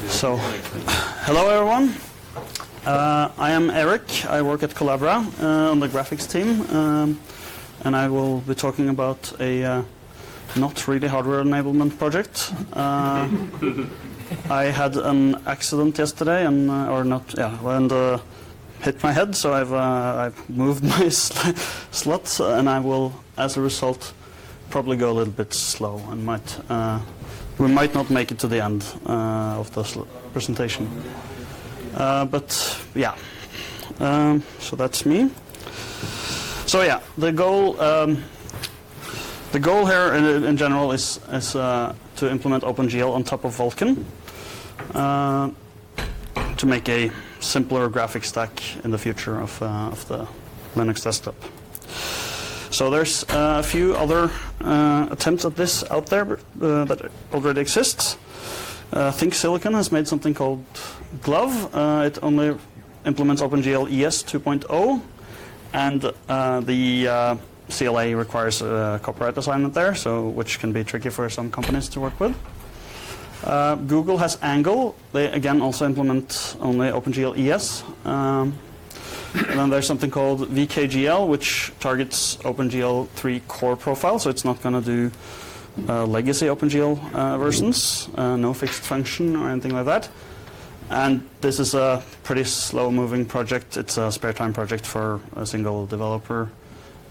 So, hello everyone. I am Eric. I work at Collabora on the graphics team, and I will be talking about a not really hardware enablement project. I had an accident yesterday, and hit my head, so I've moved my slot, and I will, as a result, probably go a little bit slow and we might not make it to the end of the presentation. But yeah, so that's me. So yeah, the goal here in general is to implement OpenGL on top of Vulkan to make a simpler graphics stack in the future of the Linux desktop. So there's a few other attempts at this out there that already exist. Think Silicon has made something called Glove. It only implements OpenGL ES 2.0, and the CLA requires a copyright assignment there, so which can be tricky for some companies to work with. Google has Angle. They again also implement only OpenGL ES. And then there's something called VKGL, which targets OpenGL 3 core profile, so it's not going to do legacy OpenGL versions, no fixed function or anything like that. And this is a pretty slow-moving project. It's a spare time project for a single developer,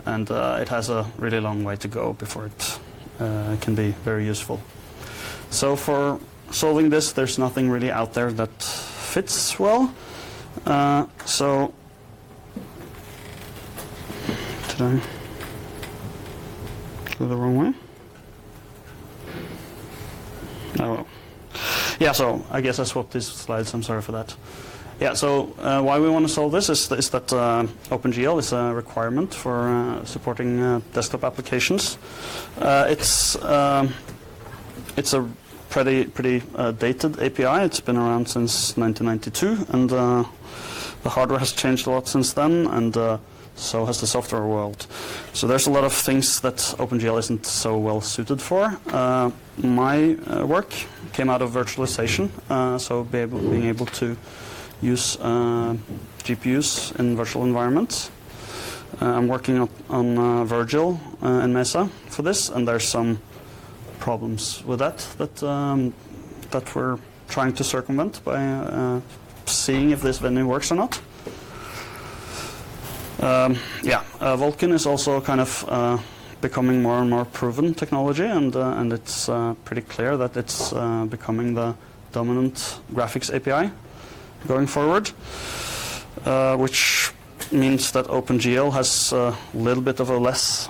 and it has a really long way to go before it can be very useful. So for solving this, there's nothing really out there that fits well. So did I go the wrong way? Oh well. Yeah, so I guess I swapped these slides. I'm sorry for that. Yeah, so why we want to solve this is that OpenGL is a requirement for supporting desktop applications. It's a pretty dated API. It's been around since 1992, and the hardware has changed a lot since then, and so has the software world. So there's a lot of things that OpenGL isn't so well suited for. My work came out of virtualization, so being able to use GPUs in virtual environments. I'm working on Virgil in Mesa for this, and there's some problems with that we're trying to circumvent by seeing if this venue works or not. Vulkan is also kind of becoming more and more proven technology, and it's pretty clear that it's becoming the dominant graphics API going forward, which means that OpenGL has a little bit of a less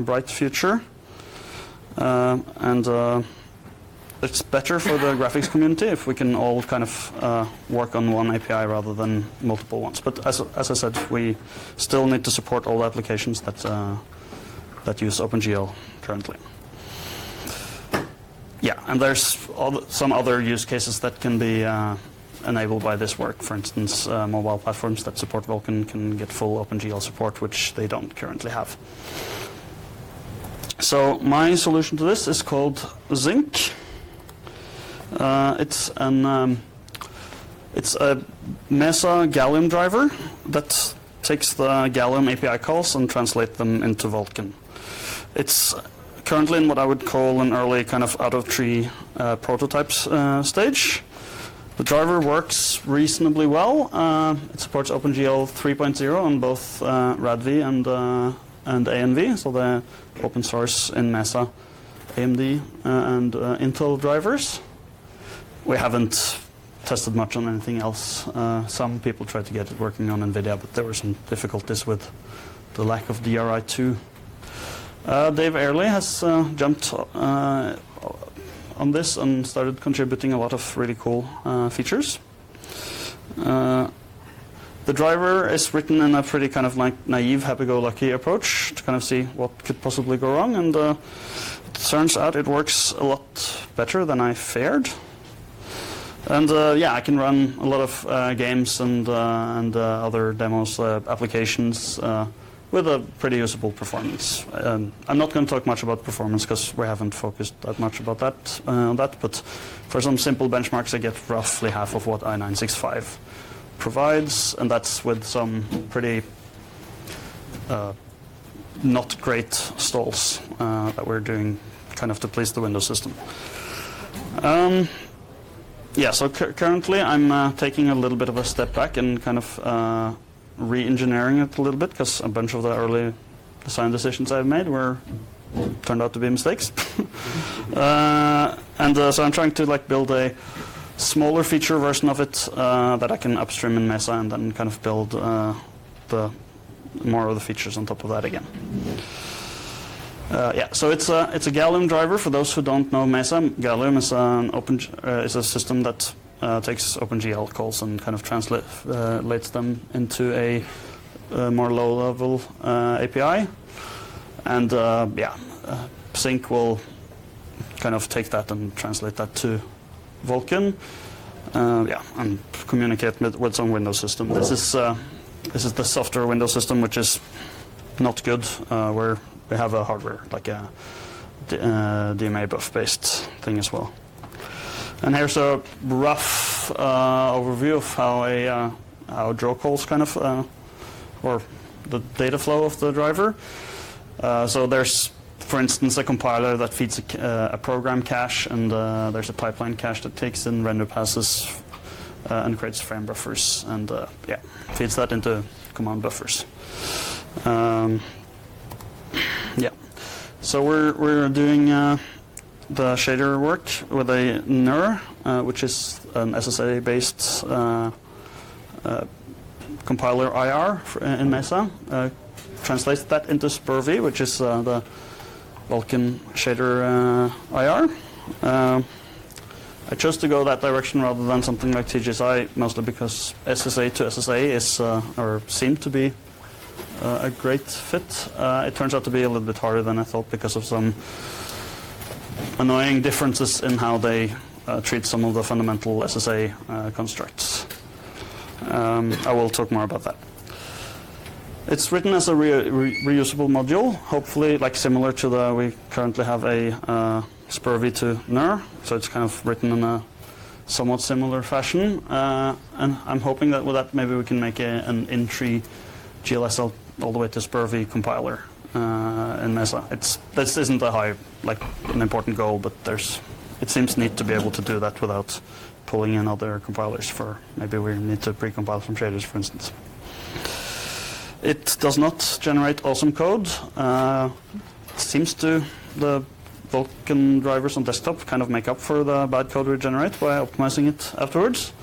bright future, and it's better for the graphics community if we can all kind of work on one API rather than multiple ones. But as I said, we still need to support all the applications that use OpenGL currently. Yeah, and there's some other use cases that can be enabled by this work. For instance, mobile platforms that support Vulkan can get full OpenGL support, which they don't currently have. So my solution to this is called Zink. It's a Mesa Gallium driver that takes the Gallium API calls and translates them into Vulkan. It's currently in what I would call an early kind of out-of-tree prototypes stage. The driver works reasonably well. It supports OpenGL 3.0 on both RADV and ANV, so the open source in Mesa, AMD, and Intel drivers. We haven't tested much on anything else. Some people tried to get it working on NVIDIA, but there were some difficulties with the lack of DRI2. Dave Airley has jumped on this and started contributing a lot of really cool features. The driver is written in a pretty kind of like naive, happy-go-lucky approach to kind of see what could possibly go wrong, and it turns out it works a lot better than I feared. And yeah, I can run a lot of games and other demos, applications with a pretty usable performance. I'm not going to talk much about performance because we haven't focused that much about that on that. But for some simple benchmarks, I get roughly half of what i965 provides, and that's with some pretty not great stalls that we're doing kind of to please the Windows system. Yeah, so currently I'm taking a little bit of a step back and kind of re-engineering it a little bit, because a bunch of the early design decisions I've made turned out to be mistakes. So I'm trying to build a smaller feature version of it that I can upstream in Mesa, and then kind of build more of the features on top of that again. Yeah, so it's a Gallium driver. For those who don't know Mesa, Gallium is a system that takes OpenGL calls and kind of translates them into a more low-level API. And yeah, Zink will kind of take that and translate that to Vulkan. Yeah, and communicate with some Windows system. This is the software Windows system, which is not good. Where we have a hardware, like a DMA buff-based thing as well. And here's a rough overview of how draw calls kind of, or the data flow of the driver. So there's, for instance, a compiler that feeds a program cache, and there's a pipeline cache that takes in render passes and creates frame buffers, and yeah, feeds that into command buffers. Yeah, so we're doing the shader work with a NUR, which is an SSA-based compiler IR in Mesa. Translates that into SPURV, which is the Vulkan shader IR. I chose to go that direction rather than something like TGSI, mostly because SSA to SSA is or seemed to be a great fit. It turns out to be a little bit harder than I thought because of some annoying differences in how they treat some of the fundamental SSA constructs. I will talk more about that. It's written as a reusable module, hopefully similar to we currently have a SPURV to NUR, so it's kind of written in a somewhat similar fashion. And I'm hoping that with that maybe we can make an in-tree GLSL all the way to SPURV compiler in Mesa. This isn't an important goal, but it seems neat to be able to do that without pulling in other compilers. For maybe we need to pre-compile some shaders, for instance. It does not generate awesome code. Seems to the Vulkan drivers on desktop kind of make up for the bad code we generate by optimizing it afterwards.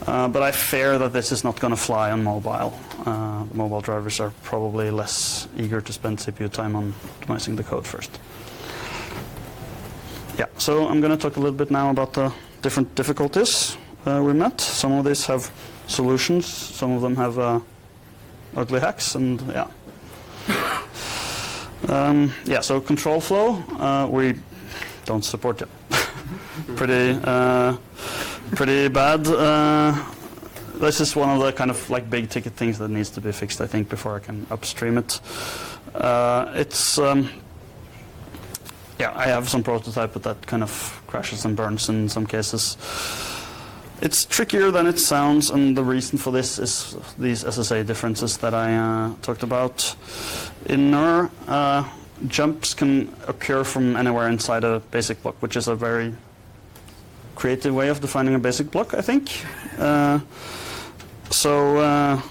But I fear that this is not going to fly on mobile. The mobile drivers are probably less eager to spend CPU time on optimizing the code first. Yeah, so I'm going to talk a little bit now about the different difficulties we met. Some of these have solutions, some of them have ugly hacks, and yeah. Yeah, so control flow, we don't support it. Pretty bad. This is one of the kind of big ticket things that needs to be fixed, I think, before I can upstream it. It's yeah, I have some prototype, but that kind of crashes and burns in some cases. It's trickier than it sounds, and the reason for this is these SSA differences that I talked about. In NUR, jumps can occur from anywhere inside a basic block, which is a very creative way of defining a basic block, I think. So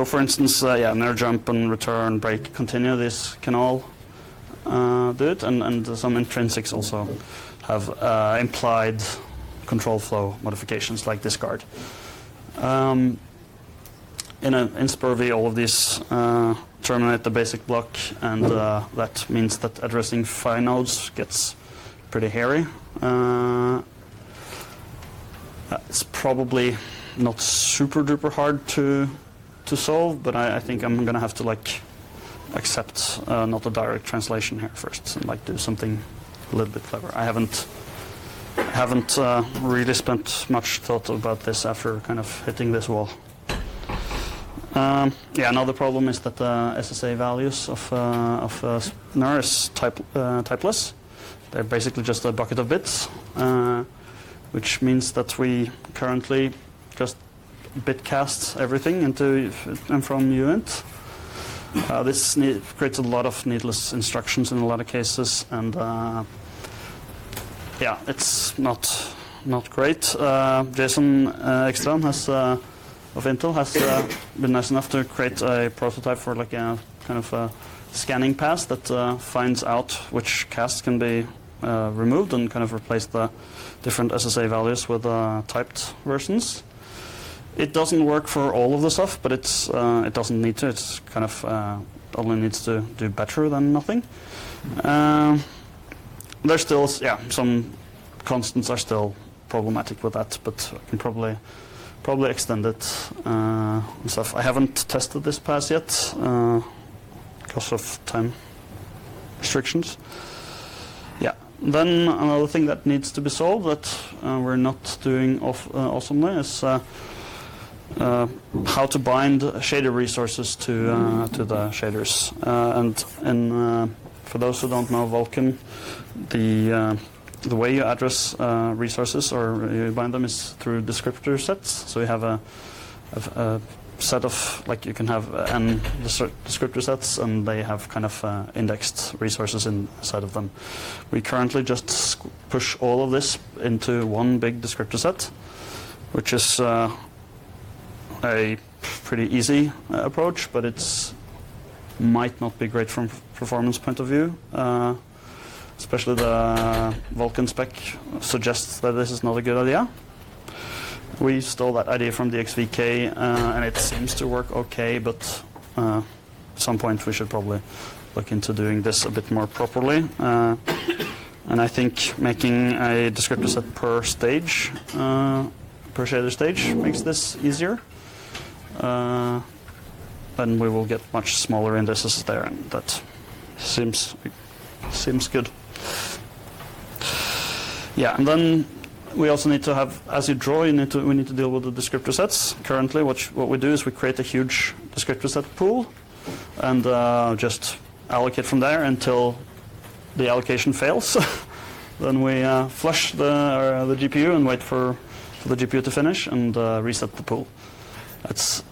for instance, yeah, NUR jump and return, break, continue, these can all do it, and some intrinsics also have implied control flow modifications like discard. In SPURV, all of these terminate the basic block, and that means that addressing phi nodes gets pretty hairy. It's probably not super duper hard to solve, but I think I'm going to have to accept not a direct translation here first, and do something a little bit clever. I haven't really spent much thought about this after kind of hitting this wall. Yeah, another problem is that the SSA values of NUR is typeless. They're basically just a bucket of bits, which means that we currently just bitcast everything into and from uint. This creates a lot of needless instructions in a lot of cases, and yeah, it's not great. Jason Ekstrand of Intel has been nice enough to create a prototype for like a kind of a scanning pass that finds out which casts can be removed and kind of replace the different SSA values with typed versions. It doesn't work for all of the stuff, but it doesn't need to. It's kind of only needs to do better than nothing. There's still, yeah, some constants are still problematic with that, but I can probably extend it and stuff. I haven't tested this pass yet because of time restrictions. Yeah. Then another thing that needs to be solved that we're not doing awesomely is how to bind shader resources to the shaders. And for those who don't know Vulkan, the way you address resources or you bind them is through descriptor sets. So you have a set of, like, you can have n descriptor sets, and they have kind of indexed resources inside of them. We currently just push all of this into one big descriptor set, which is a pretty easy approach, but it's might not be great from performance point of view. Especially the Vulkan spec suggests that this is not a good idea. We stole that idea from the XVK, and it seems to work okay, but at some point we should probably look into doing this a bit more properly. And I think making a descriptor set per stage, per shader stage, makes this easier. Then we will get much smaller indices there, and that seems good. Yeah, and then we also need to have, as you draw, we need to deal with the descriptor sets. Currently, what we do is we create a huge descriptor set pool, and just allocate from there until the allocation fails. Then we flush the GPU and wait for the GPU to finish and reset the pool. That's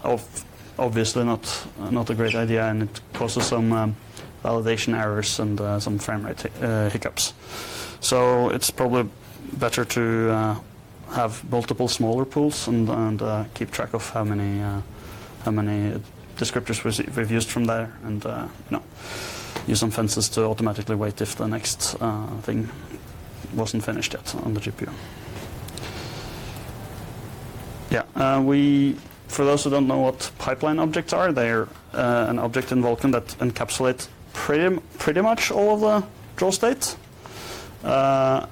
obviously not a great idea, and it causes some validation errors and some frame rate hiccups. So it's probably better to have multiple smaller pools and keep track of how many descriptors we've used from there, and use some fences to automatically wait if the next thing wasn't finished yet on the GPU. Yeah, for those who don't know what pipeline objects are, they're an object in Vulkan that encapsulate pretty much all of the draw state.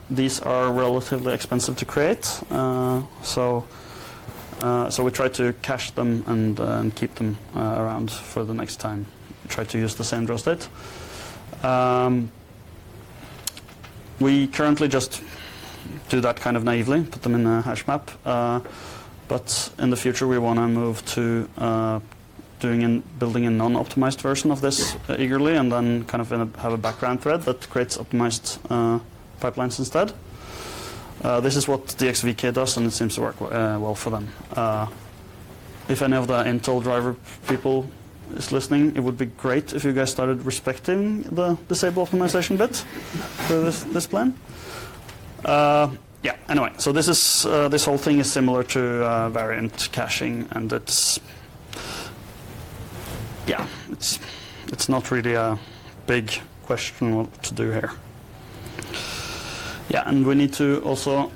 These are relatively expensive to create, so we try to cache them and keep them around for the next time we try to use the same draw state. We currently just do that kind of naively, put them in a hash map, but in the future we want to move to building a non-optimized version of this eagerly, and then kind of have a background thread that creates optimized pipelines instead. This is what the XVK does, and it seems to work well for them. If any of the Intel driver people is listening, it would be great if you guys started respecting the disable optimization bit for this plan. Yeah. Anyway, so this whole thing is similar to variant caching, and it's not really a big question what to do here. Yeah, and we need to also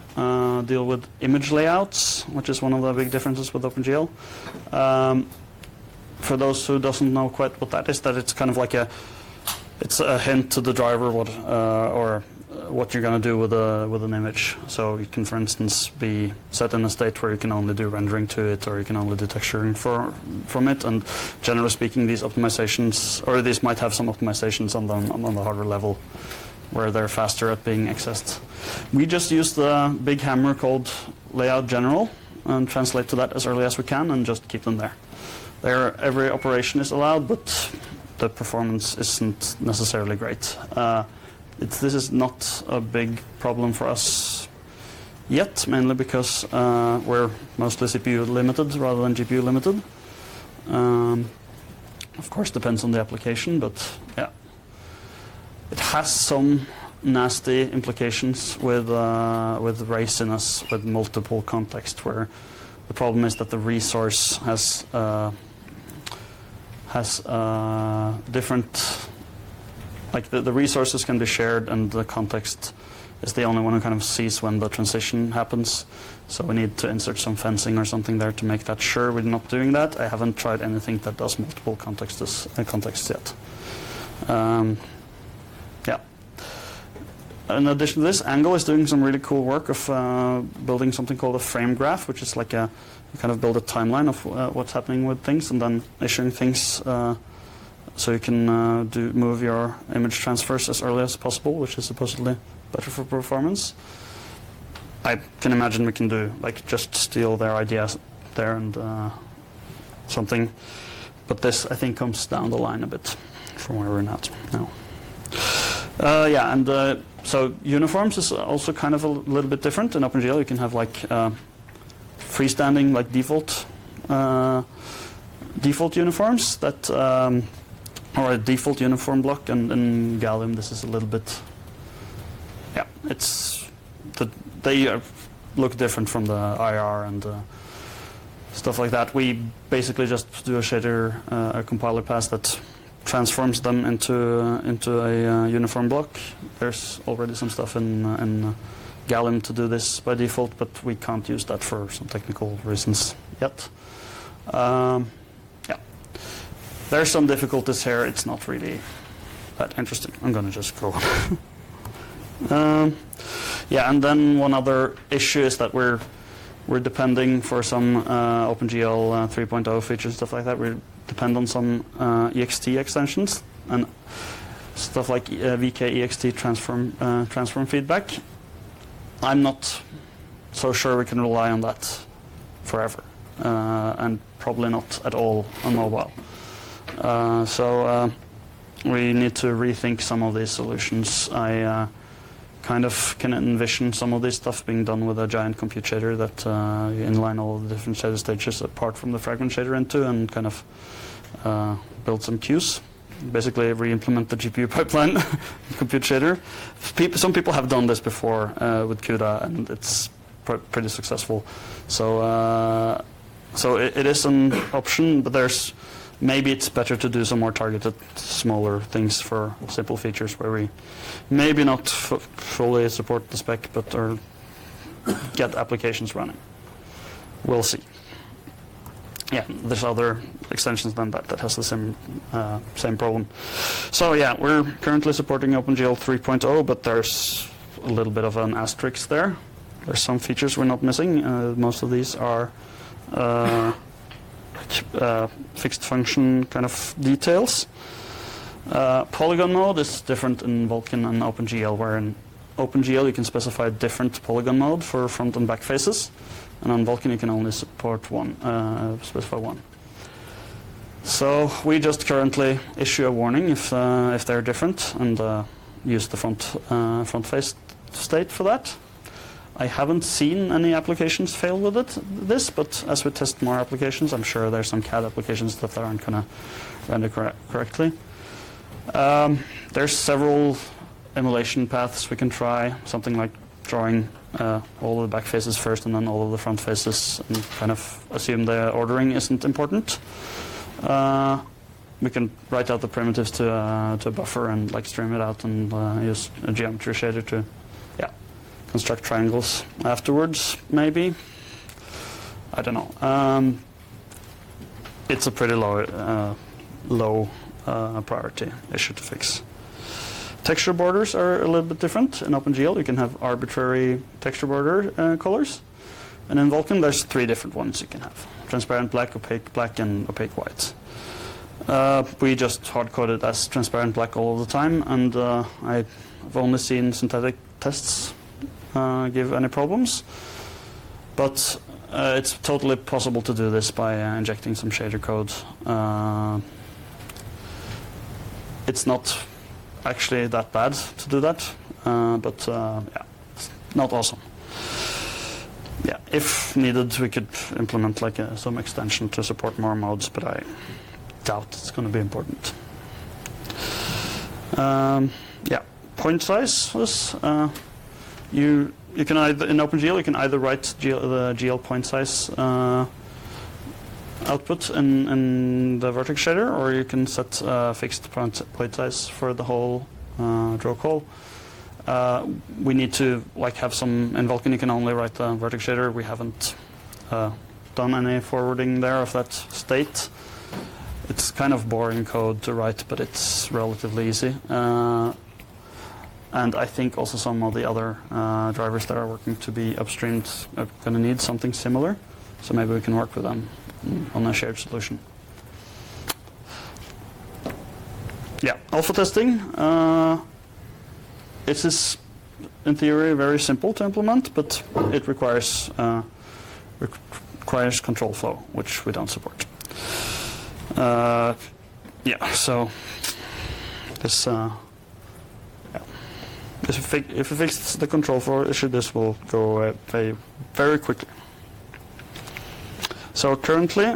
deal with image layouts, which is one of the big differences with OpenGL. For those who doesn't know quite what that is, that it's kind of like it's a hint to the driver what you're going to do with an image. So you can, for instance, be set in a state where you can only do rendering to it, or you can only do texturing from it. And generally speaking, these optimizations, or these might have some optimizations on the hardware level, where they're faster at being accessed. We just use the big hammer called layout general and translate to that as early as we can and just keep them there. There, every operation is allowed, but the performance isn't necessarily great. This is not a big problem for us yet, mainly because we're mostly CPU limited rather than GPU limited. Of course, depends on the application, but yeah, it has some nasty implications with raciness, with multiple context, where the problem is that the resource has different, like the resources can be shared, and the context is the only one who kind of sees when the transition happens. So we need to insert some fencing or something there to make that sure. We're not doing that. I haven't tried anything that does multiple contexts yet. Yeah. In addition to this, Angle is doing some really cool work of building something called a frame graph, which is like you kind of build a timeline of what's happening with things, and then issuing things so you can move your image transfers as early as possible, which is supposedly better for performance. I can imagine we can do, like, just steal their ideas there and something. But this, I think, comes down the line a bit from where we're at now. Yeah, and so uniforms is also kind of a little bit different. In OpenGL, you can have, like, freestanding, like, default uniforms that, or a default uniform block. And in Gallium, this is a little bit, yeah, they look different from the IR and stuff like that. We basically just do a shader, a compiler pass that transforms them into a uniform block. There's already some stuff in Gallium to do this by default, but we can't use that for some technical reasons yet. Yeah, there's some difficulties here. It's not really that interesting. I'm going to just go on. Yeah, and then one other issue is that we're depending for some OpenGL 3.0 features and stuff like that. We depend on some ext extensions and stuff like VK-ext transform feedback. I'm not so sure we can rely on that forever, and probably not at all on mobile. So we need to rethink some of these solutions. I kind of can envision some of this stuff being done with a giant compute shader that you inline all the different shader stages apart from the fragment shader into, and kind of build some queues. Basically re-implement the GPU pipeline compute shader. Some people have done this before with CUDA, and it's pretty successful. So it is an option, but maybe it's better to do some more targeted, smaller things for simple features where we maybe not fully support the spec, but or get applications running. We'll see. Yeah, there's other extensions than that has the same problem. So yeah, we're currently supporting OpenGL 3.0, but there's a little bit of an asterisk there. There's some features we're not missing. Most of these are fixed function kind of details. Polygon mode is different in Vulkan and OpenGL, where in OpenGL you can specify a different polygon mode for front and back faces, and on Vulkan you can only support specify one. So we just currently issue a warning if they're different, and use the front face state for that. I haven't seen any applications fail with this, but as we test more applications, I'm sure there's some CAD applications that aren't going to render correctly. There's several emulation paths we can try, something like drawing all of the back faces first and then all of the front faces, and kind of assume the ordering isn't important. We can write out the primitives to a buffer and like stream it out, and use a geometry shader to construct triangles afterwards, maybe. I don't know. It's a pretty low priority issue to fix. Texture borders are a little bit different. In OpenGL, you can have arbitrary texture border colors. And in Vulkan, there's 3 different ones you can have. Transparent black, and opaque white. We just hard-coded as transparent black all of the time, and I've only seen synthetic tests give any problems. But it's totally possible to do this by injecting some shader code. It's not actually that bad to do that, but yeah, it's not awesome. Yeah, if needed, we could implement like some extension to support more modes, but I doubt it's going to be important. Yeah, point size was you can either in OpenGL you can either write the GL point size output in the vertex shader, or you can set fixed point size for the whole draw call. We need to like have some in Vulkan. You can only write the vertex shader. We haven't done any forwarding there of that state. It's kind of boring code to write, but it's relatively easy. And I think also some of the other drivers that are working to be upstreamed are going to need something similar. So maybe we can work with them on a shared solution. Yeah, alpha testing. It is, in theory, very simple to implement, but it requires control flow, which we don't support. Yeah, so this. Yeah. If we fix the control flow issue, this will go away very quickly. So currently,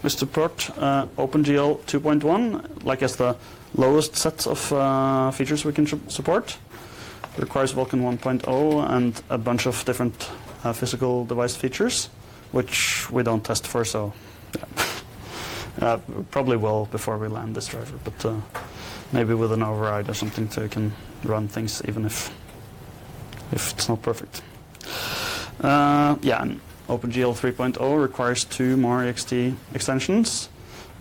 we support OpenGL 2.1, like as the lowest set of features we can support. It requires Vulkan 1.0 and a bunch of different physical device features, which we don't test for, so yeah. Probably will before we land this driver, but maybe with an override or something so you can run things even if it's not perfect. Yeah, and OpenGL 3.0 requires 2 more ext extensions.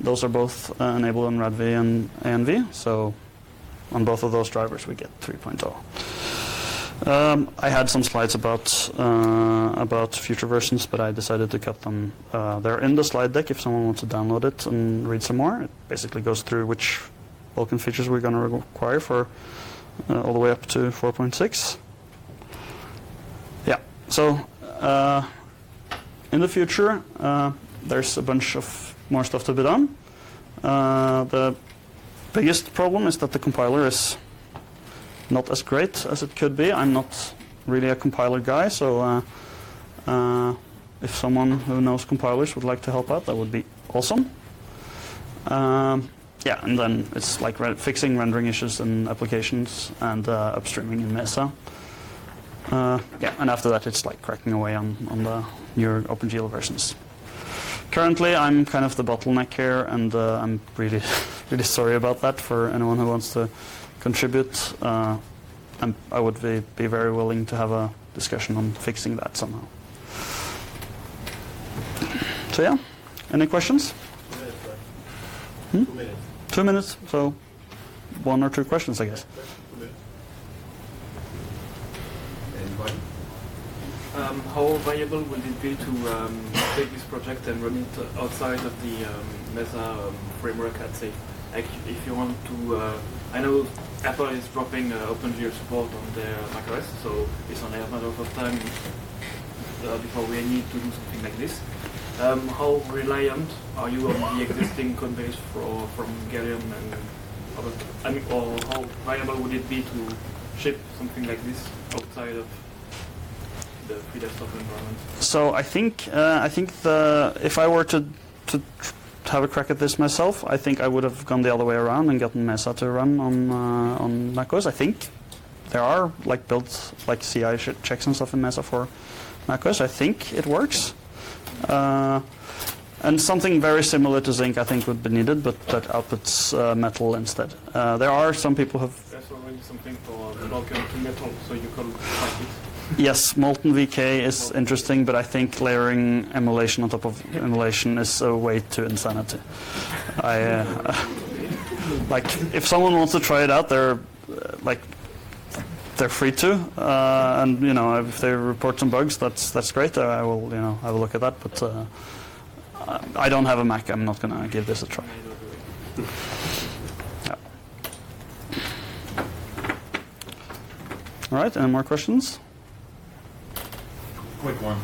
Those are both enabled on RADV and ANV, so on both of those drivers we get 3.0. I had some slides about future versions, but I decided to cut them. They're in the slide deck if someone wants to download it and read some more. It basically goes through which Vulkan features we're going to require for all the way up to 4.6. Yeah, so in the future, there's a bunch of more stuff to be done. The biggest problem is that the compiler is not as great as it could be. I'm not really a compiler guy, so if someone who knows compilers would like to help out, that would be awesome. Yeah, and then it's like fixing rendering issues in applications and upstreaming in Mesa. Yeah, and after that it's like cracking away on the newer OpenGL versions. Currently, I'm kind of the bottleneck here, and I'm really, really sorry about that for anyone who wants to contribute. I would be very willing to have a discussion on fixing that somehow. So yeah, any questions? 2 minutes. 2 minutes, so 1 or 2 questions, I guess. How viable will it be to take this project and run it outside of the Mesa framework, I'd say? Like if you want to, I know Apple is dropping OpenGL support on their macOS, so it's only a matter of time before we need to do something like this. How reliant are you on the existing code base from Gallium and other, or how viable would it be to ship something like this outside of the free desktop environment? So I think if I were to have a crack at this myself, I think I would have gone the other way around and gotten Mesa to run on macOS. I think there are like built like CI checks and stuff in Mesa for macOS. I think it works. And something very similar to Zink I think would be needed, but that outputs metal instead. There are some people who have... There's already something for the Vulkan to metal, so you can find it. Yes, Molten VK is interesting, but I think layering emulation on top of emulation is a way to insanity. Like, if someone wants to try it out, they're free to, and you know, if they report some bugs, that's great. I will, you know, have a look at that. But I don't have a Mac. I'm not gonna give this a try. Yeah. All right. Any more questions? Quick one.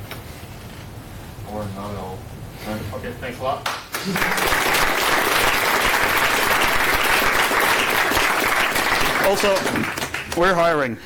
or not at all? Okay, thanks a lot. Also, we're hiring.